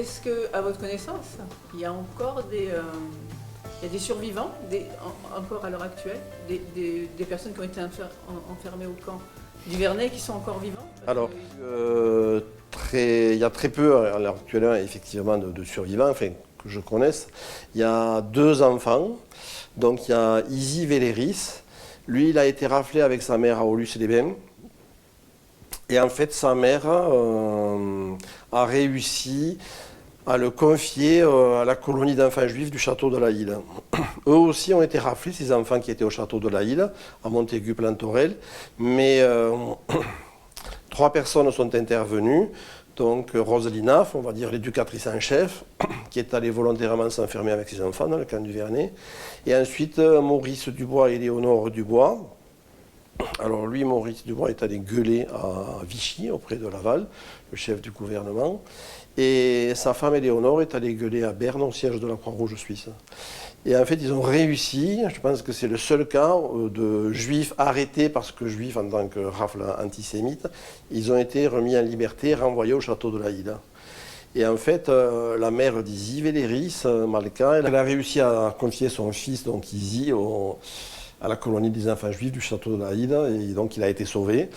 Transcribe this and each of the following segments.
est-ce que, à votre connaissance, il y a encore il y a des survivants, encore à l'heure actuelle, des personnes qui ont été enfermées au camp du Vernet qui sont encore vivantes? Alors, il y a très peu à l'heure actuelle, effectivement, de survivants, enfin, que je connaisse. Il y a 2 enfants. Donc, il y a Izzy Véléris. Lui, il a été raflé avec sa mère à Aulus-les-Bains. Et en fait, sa mère a réussi à le confier à la colonie d'enfants juifs du château de la Île. Eux aussi ont été raflés, ces enfants qui étaient au château de la Île, à Montaigu-Plantorel. Mais 3 personnes sont intervenues. Donc Roselina, on va dire l'éducatrice en chef, qui est allée volontairement s'enfermer avec ses enfants dans le camp du Vernet. Et ensuite Maurice Dubois et Léonore Dubois. Alors lui, Maurice Dubois, est allé gueuler à Vichy, auprès de Laval, le chef du gouvernement. Et sa femme Éléonore est allée gueuler à Berne, au siège de la Croix-Rouge suisse. Et en fait, ils ont réussi, je pense que c'est le seul cas de juifs arrêtés parce que juifs en tant que rafle antisémite, ils ont été remis en liberté, renvoyés au château de la Île. Et en fait, la mère d'Izzy, Véléris, Malka, elle a réussi à confier son fils, donc Izzy, à la colonie des enfants juifs du château de la Île, et donc il a été sauvé.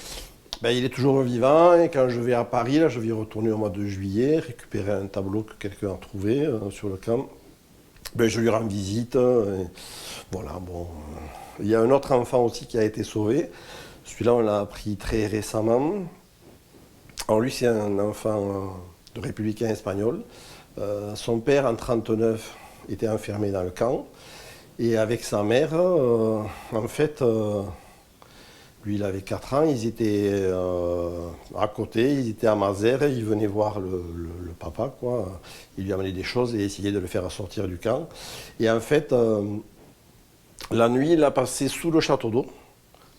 Ben, il est toujours vivant, et quand je vais à Paris, là, je vais y retourner au mois de juillet, récupérer un tableau que quelqu'un a trouvé sur le camp. Ben, je lui rends visite. Voilà, bon. Il y a un autre enfant aussi qui a été sauvé. Celui-là, on l'a appris très récemment. Alors lui, c'est un enfant de républicain espagnol. Son père, en 1939, était enfermé dans le camp. Et avec sa mère, en fait, lui, il avait 4 ans, ils étaient à côté, ils étaient à Mazères, ils venaient voir le papa, quoi. Il lui amenait des choses et essayaient de le faire sortir du camp. Et en fait, la nuit, il a passé sous le château d'eau,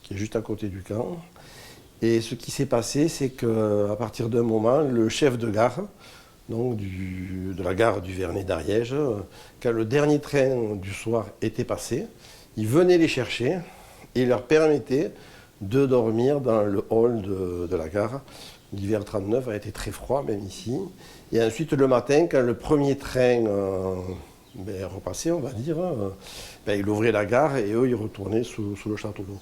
qui est juste à côté du camp. Et ce qui s'est passé, c'est qu'à partir d'un moment, le chef de gare, donc de la gare du Vernet d'Ariège, quand le dernier train du soir était passé, il venait les chercher et il leur permettait de dormir dans le hall de la gare. L'hiver 39 a été très froid, même ici. Et ensuite, le matin, quand le premier train repassait, on va dire, il ouvrait la gare et eux, ils retournaient sous le château d'eau.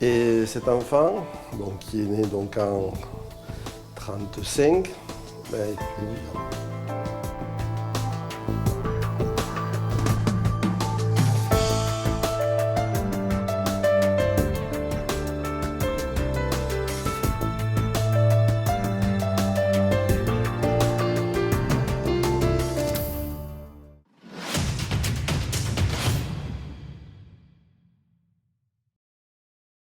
Et cet enfant, donc, qui est né donc en 1935, il est toujours vivant.